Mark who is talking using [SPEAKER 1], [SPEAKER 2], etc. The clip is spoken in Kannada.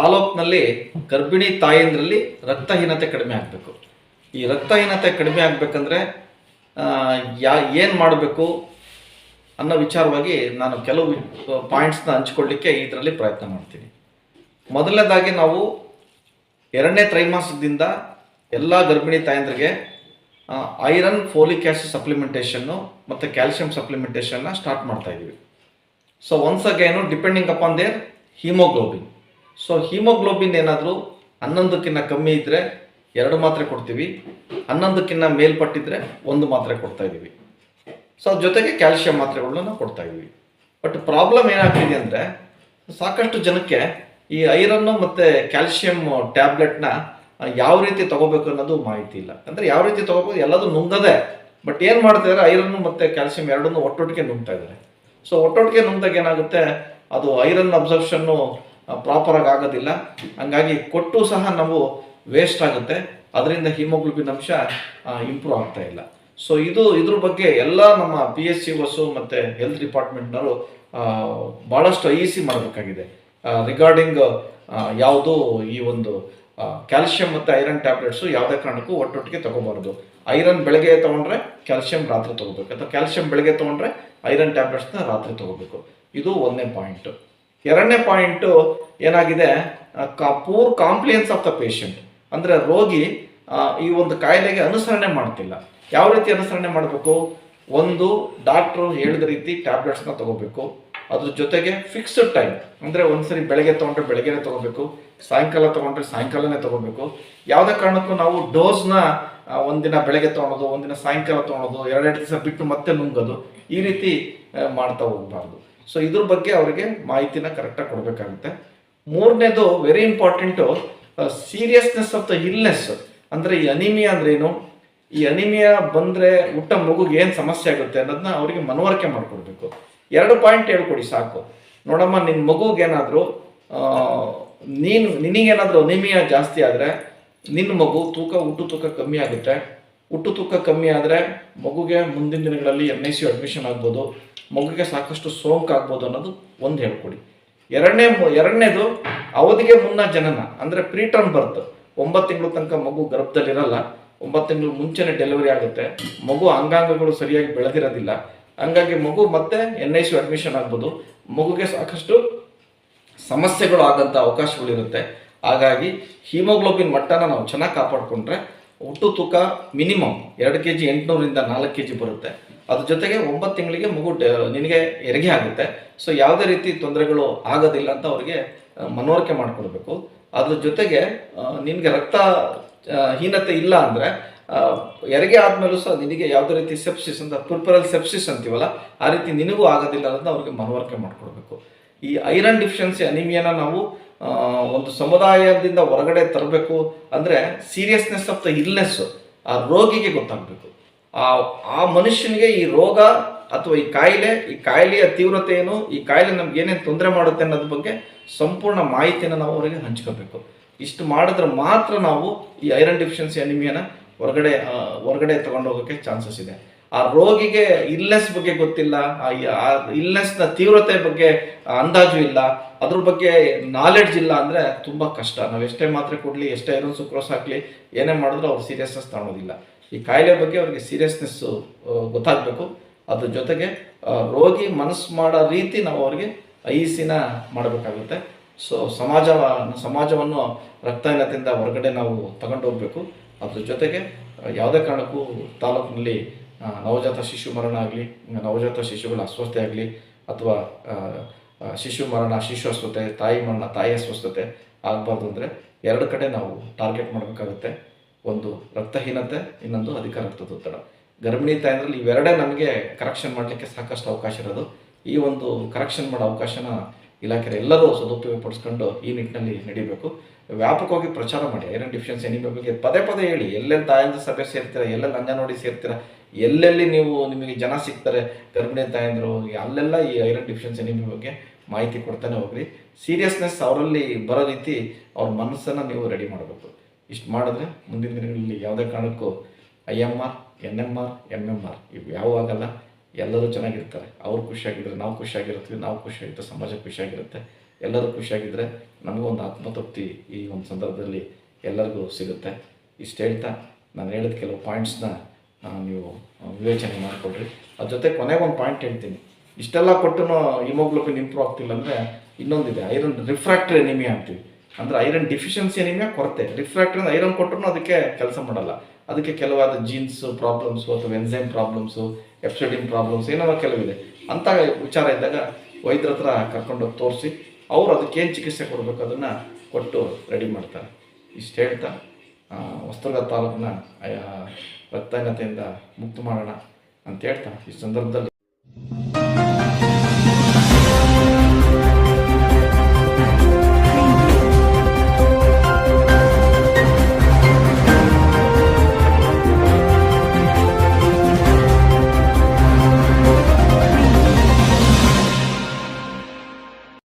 [SPEAKER 1] ತಾಲೂಕಿನಲ್ಲಿ ಗರ್ಭಿಣಿ ತಾಯಂದ್ರಲ್ಲಿ ರಕ್ತಹೀನತೆ ಕಡಿಮೆ ಆಗಬೇಕು. ಈ ರಕ್ತಹೀನತೆ ಕಡಿಮೆ ಆಗಬೇಕಂದ್ರೆ ಏನು ಮಾಡಬೇಕು ಅನ್ನೋ ವಿಚಾರವಾಗಿ ನಾನು ಕೆಲವು ಪಾಯಿಂಟ್ಸ್ನ ಹಂಚ್ಕೊಳ್ಳಿಕ್ಕೆ ಇದರಲ್ಲಿ ಪ್ರಯತ್ನ ಮಾಡ್ತೀನಿ. ಮೊದಲನೇದಾಗಿ ನಾವು 2ನೇ ತ್ರೈಮಾಸದಿಂದ ಎಲ್ಲ ಗರ್ಭಿಣಿ ತಾಯಂದ್ರಿಗೆ ಐರನ್, ಫೋಲಿಕ್ ಆಸಿಡ್ ಸಪ್ಲಿಮೆಂಟೇಷನ್ನು ಮತ್ತು ಕ್ಯಾಲ್ಸಿಯಂ ಸಪ್ಲಿಮೆಂಟೇಷನ್ನ ಸ್ಟಾರ್ಟ್ ಮಾಡ್ತಾ ಇದ್ದೀವಿ. So once ಅಗೇನು depending upon there haemoglobin. So haemoglobin ಏನಾದರೂ 11ಕ್ಕಿಂತ ಕಮ್ಮಿ ಇದ್ದರೆ 2 ಮಾತ್ರೆ ಕೊಡ್ತೀವಿ, 11ಕ್ಕಿಂತ ಮೇಲ್ಪಟ್ಟಿದ್ರೆ 1 ಮಾತ್ರೆ ಕೊಡ್ತಾ ಇದ್ದೀವಿ. ಸೊ ಅದ್ರ ಜೊತೆಗೆ ಕ್ಯಾಲ್ಸಿಯಂ ಮಾತ್ರೆಗಳನ್ನ ನಾವು ಕೊಡ್ತಾ ಇದ್ದೀವಿ. ಬಟ್ ಪ್ರಾಬ್ಲಮ್ ಏನಾಗ್ತಿದೆ ಅಂದರೆ ಸಾಕಷ್ಟು ಜನಕ್ಕೆ ಈ ಐರನ್ನು ಮತ್ತು ಕ್ಯಾಲ್ಸಿಯಂ ಟ್ಯಾಬ್ಲೆಟ್ನ ಯಾವ ರೀತಿ ತೊಗೋಬೇಕು ಅನ್ನೋದು ಮಾಹಿತಿ ಇಲ್ಲ. ಅಂದರೆ ಯಾವ ರೀತಿ ತೊಗೋಬೇಕು ಎಲ್ಲದೂ ನುಂಗದೆ, ಬಟ್ ಏನು ಮಾಡ್ತಿದ್ದಾರೆ ಐರನ್ನು ಮತ್ತು ಕ್ಯಾಲ್ಸಿಯಂ ಎರಡನ್ನೂ ಒಟ್ಟೊಟ್ಟಿಗೆ ನುಂಗ್ತಾ ಇದ್ದಾರೆ. ಸೊ ಒಟ್ಟೊಟ್ಟಿಗೆ ನುಂಗ್ದಾಗ ಏನಾಗುತ್ತೆ, ಅದು ಐರನ್ ಅಬ್ಸರ್ಪ್ಷನ್ನು ಪ್ರಾಪರಾಗಿ ಆಗೋದಿಲ್ಲ. ಹಂಗಾಗಿ ಕೊಟ್ಟು ಸಹ ನಾವು ವೇಸ್ಟ್ ಆಗುತ್ತೆ, ಅದರಿಂದ ಹಿಮೋಗ್ಲೋಬಿನ್ ಅಂಶ ಇಂಪ್ರೂವ್ ಆಗ್ತಾ ಇಲ್ಲ. ಸೊ ಇದ್ರ ಬಗ್ಗೆ ಎಲ್ಲ ನಮ್ಮ PHCOs ಮತ್ತು ಹೆಲ್ತ್ ಡಿಪಾರ್ಟ್ಮೆಂಟ್ನವರು ಭಾಳಷ್ಟು IEC ಮಾಡಬೇಕಾಗಿದೆ ರಿಗಾರ್ಡಿಂಗ್ ಯಾವುದು ಈ ಒಂದು ಕ್ಯಾಲ್ಸಿಯಂ ಮತ್ತು ಐರನ್ ಟ್ಯಾಬ್ಲೆಟ್ಸು ಯಾವುದೇ ಕಾರಣಕ್ಕೂ ಒಟ್ಟೊಟ್ಟಿಗೆ ತೊಗೋಬಾರ್ದು. ಐರನ್ ಬೆಳಗ್ಗೆ ತೊಗೊಂಡ್ರೆ ಕ್ಯಾಲ್ಸಿಯಂ ರಾತ್ರಿ ತೊಗೋಬೇಕು, ಅಥವಾ ಕ್ಯಾಲ್ಸಿಯಂ ಬೆಳಗ್ಗೆ ತೊಗೊಂಡ್ರೆ ಐರನ್ ಟ್ಯಾಬ್ಲೆಟ್ಸ್ನ ರಾತ್ರಿ ತೊಗೋಬೇಕು. ಇದು 1ನೇ ಪಾಯಿಂಟು. 2ನೇ ಪಾಯಿಂಟು ಏನಾಗಿದೆ, poor compliance of the patient. ಅಂದರೆ ರೋಗಿ ಈ ಒಂದು ಕಾಯಿಲೆಗೆ ಅನುಸರಣೆ ಮಾಡ್ತಿಲ್ಲ. ಯಾವ ರೀತಿ ಅನುಸರಣೆ ಮಾಡಬೇಕು, ಒಂದು ಡಾಕ್ಟ್ರು ಹೇಳಿದ ರೀತಿ ಟ್ಯಾಬ್ಲೆಟ್ಸ್ನ ತೊಗೋಬೇಕು. ಅದ್ರ ಜೊತೆಗೆ ಫಿಕ್ಸ್ಡ್ ಟೈಮ್, ಅಂದರೆ ಒಂದ್ಸರಿ ಬೆಳಗ್ಗೆ ತೊಗೊಂಡ್ರೆ ಬೆಳಗ್ಗೆನೇ ತೊಗೋಬೇಕು, ಸಾಯಂಕಾಲ ತೊಗೊಂಡ್ರೆ ಸಾಯಂಕಾಲನೇ ತೊಗೋಬೇಕು. ಯಾವುದೇ ಕಾರಣಕ್ಕೂ ನಾವು ಡೋಸ್ನ ಒಂದಿನ ಬೆಳಗ್ಗೆ ತೊಗೊಳೋದು, ಒಂದಿನ ಸಾಯಂಕಾಲ ತೊಗೊಳೋದು, 2 ದಿವಸ ಬಿಟ್ಟು ಮತ್ತೆ ನುಂಗೋದು, ಈ ರೀತಿ ಮಾಡ್ತಾ ಹೋಗಬಾರ್ದು. ಸೊ ಇದ್ರ ಬಗ್ಗೆ ಅವರಿಗೆ ಮಾಹಿತಿನ ಕರೆಕ್ಟಾಗಿ ಕೊಡಬೇಕಾಗುತ್ತೆ. 3ನೇದು very important, seriousness of the illness. ಅಂದರೆ ಈ ಅನಿಮಿಯಾ ಅಂದ್ರೇನು, ಈ ಅನಿಮಿಯಾ ಬಂದರೆ ಹುಟ್ಟ ಮಗುಗೆ ಏನು ಸಮಸ್ಯೆ ಆಗುತ್ತೆ ಅನ್ನೋದನ್ನ ಅವರಿಗೆ ಮನವರಿಕೆ ಮಾಡಿಕೊಡ್ಬೇಕು. 2 ಪಾಯಿಂಟ್ ಹೇಳ್ಕೊಡಿ ಸಾಕು. ನೋಡಮ್ಮ, ನಿನ್ನ ಮಗುಗೇನಾದರೂ ನಿನಗೇನಾದರೂ ಅನಿಮಿಯಾ ಜಾಸ್ತಿ ಆದರೆ ನಿನ್ನ ಮಗು ಹುಟ್ಟು ತೂಕ ಕಮ್ಮಿ ಆಗುತ್ತೆ. ಹುಟ್ಟು ತೂಕ ಕಮ್ಮಿ ಆದರೆ ಮಗುಗೆ ಮುಂದಿನ ದಿನಗಳಲ್ಲಿ NICU ಅಡ್ಮಿಷನ್ ಆಗ್ಬೋದು, ಮಗುಗೆ ಸಾಕಷ್ಟು ಸೋಂಕು ಆಗ್ಬೋದು ಅನ್ನೋದು ಒಂದು ಹೇಳ್ಕೊಡಿ. ಎರಡನೇದು ಅವಧಿಗೆ ಮುನ್ನ ಜನನ, ಅಂದರೆ ಪ್ರೀಟರ್ಮ್ ಬರ್ತ್. 9 ತಿಂಗಳು ತನಕ ಮಗು ಗರ್ಭದಲ್ಲಿರಲ್ಲ, 9 ತಿಂಗಳು ಮುಂಚೆನೇ ಡೆಲಿವರಿ ಆಗುತ್ತೆ. ಮಗು ಅಂಗಾಂಗಗಳು ಸರಿಯಾಗಿ ಬೆಳೆದಿರೋದಿಲ್ಲ, ಹಂಗಾಗಿ ಮಗು ಮತ್ತೆ NICU ಅಡ್ಮಿಷನ್ ಆಗ್ಬೋದು, ಮಗುಗೆ ಸಾಕಷ್ಟು ಸಮಸ್ಯೆಗಳು ಆಗೋಂಥ ಅವಕಾಶಗಳಿರುತ್ತೆ. ಹಾಗಾಗಿ ಹಿಮೋಗ್ಲೋಬಿನ್ ಮಟ್ಟನ ನಾವು ಚೆನ್ನಾಗಿ ಕಾಪಾಡಿಕೊಂಡ್ರೆ ಹುಟ್ಟು ತೂಕ ಮಿನಿಮಮ್ 2 kg 800ರಿಂದ 4 kg ಬರುತ್ತೆ. ಅದ್ರ ಜೊತೆಗೆ 9 ತಿಂಗಳಿಗೆ ಮಗು ನಿನಗೆ ಹೆರಿಗೆ ಆಗುತ್ತೆ. ಸೊ ಯಾವುದೇ ರೀತಿ ತೊಂದರೆಗಳು ಆಗೋದಿಲ್ಲ ಅಂತ ಅವರಿಗೆ ಮನವರಿಕೆ ಮಾಡಿಕೊಡ್ಬೇಕು. ಅದ್ರ ಜೊತೆಗೆ ನಿನಗೆ ರಕ್ತ ಹೀನತೆ ಇಲ್ಲ ಅಂದರೆ ಹೆರಿಗೆ ಆದಮೇಲೂ ಸಹ ನಿನಗೆ ಯಾವುದೇ ರೀತಿ ಸೆಪ್ಸಿಸ್ ಅಂತ ಪುರ್ಪರಲ್ ಸೆಪ್ಸಿಸ್ ಅಂತೀವಲ್ಲ, ಆ ರೀತಿ ನಿನಗೂ ಆಗೋದಿಲ್ಲ ಅನ್ನೋದನ್ನ ಅವ್ರಿಗೆ ಮನವರಿಕೆ ಮಾಡಿಕೊಡ್ಬೇಕು. ಈ ಐರನ್ ಡಿಫಿಷಿಯನ್ಸಿ ಅನಿಮಿಯಾನ ನಾವು ಒಂದು ಸಮುದಾಯದಿಂದ ಹೊರಗಡೆ ತರಬೇಕು ಅಂದರೆ ಸೀರಿಯಸ್ನೆಸ್ ಆಫ್ ದ ಇಲ್ನೆಸ್ ಆ ರೋಗಿಗೆ ಗೊತ್ತಾಗಬೇಕು. ಆ ಮನುಷ್ಯನಿಗೆ ಈ ರೋಗ ಅಥವಾ ಈ ಕಾಯಿಲೆಯ ತೀವ್ರತೆ ಏನು, ಈ ಕಾಯಿಲೆ ನಮ್ಗೆ ಏನೇನು ತೊಂದರೆ ಮಾಡುತ್ತೆ ಅನ್ನೋದ್ರ ಬಗ್ಗೆ ಸಂಪೂರ್ಣ ಮಾಹಿತಿಯನ್ನು ನಾವು ಅವರಿಗೆ ಹಂಚ್ಕೋಬೇಕು. ಇಷ್ಟು ಮಾಡಿದ್ರೆ ಮಾತ್ರ ನಾವು ಈ ಐರನ್ ಡಿಫಿಷಿಯನ್ಸಿ ಅನಿಮಿಯಾನ ಹೊರಗಡೆ ತಗೊಂಡು ಹೋಗೋಕ್ಕೆ ಚಾನ್ಸಸ್ ಇದೆ. ಆ ರೋಗಿಗೆ ಇಲ್ನೆಸ್ ಬಗ್ಗೆ ಗೊತ್ತಿಲ್ಲ, ಆ ಇಲ್ನೆಸ್ನ ತೀವ್ರತೆ ಬಗ್ಗೆ ಅಂದಾಜು ಇಲ್ಲ, ಅದ್ರ ಬಗ್ಗೆ ನಾಲೆಡ್ಜ್ ಇಲ್ಲ ಅಂದರೆ ತುಂಬ ಕಷ್ಟ. ನಾವು ಎಷ್ಟೇ ಮಾತ್ರೆ ಕೊಡಲಿ, ಎಷ್ಟೇ ಐರನ್ ಸುಕ್ರೋಸ್ ಹಾಕಲಿ, ಏನೇ ಮಾಡಿದ್ರೂ ಅವ್ರು ಸೀರಿಯಸ್ನೆಸ್ ತಗೊಳ್ಳೋದಿಲ್ಲ. ಈ ಕಾಯಿಲೆ ಬಗ್ಗೆ ಅವ್ರಿಗೆ ಸೀರಿಯಸ್ನೆಸ್ಸು ಗೊತ್ತಾಗಬೇಕು. ಅದ್ರ ಜೊತೆಗೆ ರೋಗಿ ಮನಸ್ಸು ಮಾಡೋ ರೀತಿ ನಾವು ಅವ್ರಿಗೆ IECನ ಮಾಡಬೇಕಾಗುತ್ತೆ. ಸೊ ಸಮಾಜವನ್ನು ರಕ್ತಹೀನತೆಯಿಂದ ಹೊರಗಡೆ ನಾವು ತಗೊಂಡು ಹೋಗಬೇಕು. ಅದ್ರ ಜೊತೆಗೆ ಯಾವುದೇ ಕಾರಣಕ್ಕೂ ತಾಲೂಕಿನಲ್ಲಿ ನವಜಾತ ಶಿಶು ಮರಣ ಆಗಲಿ, ನವಜಾತ ಶಿಶುಗಳ ಅಸ್ವಸ್ಥತೆ ಆಗಲಿ, ಅಥವಾ ಶಿಶು ಮರಣ, ಶಿಶು ಅಸ್ವಸ್ಥತೆ, ತಾಯಿ ಮರಣ, ತಾಯಿ ಅಸ್ವಸ್ಥತೆ ಆಗಬಾರ್ದು ಅಂದರೆ 2 ಕಡೆ ನಾವು ಟಾರ್ಗೆಟ್ ಮಾಡಬೇಕಾಗುತ್ತೆ. ಒಂದು ರಕ್ತಹೀನತೆ, ಇನ್ನೊಂದು ಅಧಿಕ ರಕ್ತದೊತ್ತಡ. ಗರ್ಭಿಣಿ ತಾಯಂದ್ರಲ್ಲಿ ಇವೆರಡೇ ನಮಗೆ ಕರೆಕ್ಷನ್ ಮಾಡಲಿಕ್ಕೆ ಸಾಕಷ್ಟು ಅವಕಾಶ ಇರೋದು. ಈ ಒಂದು ಕರೆಕ್ಷನ್ ಮಾಡೋ ಅವಕಾಶನ ಇಲಾಖೆ ಎಲ್ಲರೂ ಸದುಪಯೋಗ ಪಡಿಸ್ಕೊಂಡು ಈ ನಿಟ್ಟಿನಲ್ಲಿ ನಡೀಬೇಕು. ವ್ಯಾಪಕವಾಗಿ ಪ್ರಚಾರ ಮಾಡಿ. ಐರನ್ ಡಿಫಿಷಿಯನ್ಸಿ ಅನಿಮಿಯಾ ಬಗ್ಗೆ ಪದೇ ಹೇಳಿ. ಎಲ್ಲೆಲ್ಲಿ ತಾಯಂದ್ರ ಸಭೆ ಸೇರ್ತೀರ, ಎಲ್ಲೆಲ್ಲಿ ಅಂಗನವಾಡಿ ಸೇರ್ತೀರ, ಎಲ್ಲೆಲ್ಲಿ ನಿಮಗೆ ಜನ ಸಿಗ್ತಾರೆ ಗರ್ಭಿಣಿ ತಾಯಂದರು, ಅಲ್ಲೆಲ್ಲ ಈ ಐರನ್ ಡಿಫಿಷಿಯನ್ಸಿ ಅನಿಮಿಯಾ ಬಗ್ಗೆ ಮಾಹಿತಿ ಕೊಡ್ತಾನೆ ಹೋಗ್ರಿ. ಸೀರಿಯಸ್ನೆಸ್ ಅವರಲ್ಲಿ ಬರೋ ರೀತಿ ಅವ್ರ ಮನಸ್ಸನ್ನು ನೀವು ರೆಡಿ ಮಾಡಬೇಕು. ಇಷ್ಟು ಮಾಡಿದ್ರೆ ಮುಂದಿನ ದಿನಗಳಲ್ಲಿ ಯಾವುದೇ ಕಾರಣಕ್ಕೂ IMR, NMR, MMR ಇವು ಯಾವಾಗಲ್ಲ, ಎಲ್ಲರೂ ಚೆನ್ನಾಗಿರ್ತಾರೆ. ಅವ್ರು ಖುಷಿಯಾಗಿದ್ರೆ ನಾವು ಖುಷಿಯಾಗಿರ್ತೀವಿ, ನಾವು ಖುಷಿಯಾಗಿರುತ್ತೆ, ಸಮಾಜ ಖುಷಿಯಾಗಿರುತ್ತೆ. ಎಲ್ಲರೂ ಖುಷಿಯಾಗಿದ್ದರೆ ನಮಗೂ ಒಂದು ಆತ್ಮತೃಪ್ತಿ ಈ ಒಂದು ಸಂದರ್ಭದಲ್ಲಿ ಎಲ್ಲರಿಗೂ ಸಿಗುತ್ತೆ. ಇಷ್ಟು ಹೇಳ್ತಾ ನಾನು ಹೇಳಿದ ಕೆಲವು ಪಾಯಿಂಟ್ಸ್ನ ನೀವು ವಿವೇಚನೆ ಮಾಡಿಕೊಡ್ರಿ. ಅದ್ರ ಜೊತೆ ಕೊನೆಗೆ ಒಂದು ಪಾಯಿಂಟ್ ಹೇಳ್ತೀನಿ. ಇಷ್ಟೆಲ್ಲ ಕೊಟ್ಟು ಹಿಮೋಗ್ಲೋಬಿನ್ ಇಂಪ್ರೂವ್ ಆಗ್ತಿಲ್ಲ ಅಂದರೆ ಇನ್ನೊಂದಿದೆ, ಐರನ್ ರಿಫ್ರಾಕ್ಟರಿ ಎನಿಮಿಯಾ ಅಂತೀವಿ. ಅಂದರೆ ಐರನ್ ಡಿಫಿಷಿಯನ್ಸಿ ಎನಿಮಿಯಾ, ಕೊರತೆ. ರಿಫ್ರಾಕ್ಟರಿ ಅಂದರೆ ಐರನ್ ಕೊಟ್ಟರು ಅದಕ್ಕೆ ಕೆಲಸ ಮಾಡಲ್ಲ. ಅದಕ್ಕೆ ಕೆಲವಾದ ಜೀನ್ಸ್ ಪ್ರಾಬ್ಲಮ್ಸು ಅಥವಾ ಎನ್ಸೈಮ್ ಪ್ರಾಬ್ಲಮ್ಸು, ಎಪ್ಸೈಡಿನ್ ಪ್ರಾಬ್ಲಮ್ಸ್ ಏನೋ ಕೆಲವಿದೆ. ಅಂಥ ವಿಚಾರ ಇದ್ದಾಗ ವೈದ್ಯರ ಹತ್ರ ಕರ್ಕೊಂಡೋಗಿ ತೋರಿಸಿ ಅವರು ಅದಕ್ಕೇನು ಚಿಕಿತ್ಸೆ ಕೊಡಬೇಕು ಅದನ್ನು ಕೊಟ್ಟು ರೆಡಿ ಮಾಡ್ತಾರೆ. ಇಷ್ಟು ಹೇಳ್ತಾ ಹೊಸದುರ್ಗ ತಾಲೂಕನ್ನ ರಕ್ತಹೀನತೆಯಿಂದ ಮುಕ್ತ ಮಾಡೋಣ ಅಂತ ಹೇಳ್ತಾ ಈ ಸಂದರ್ಭದಲ್ಲಿ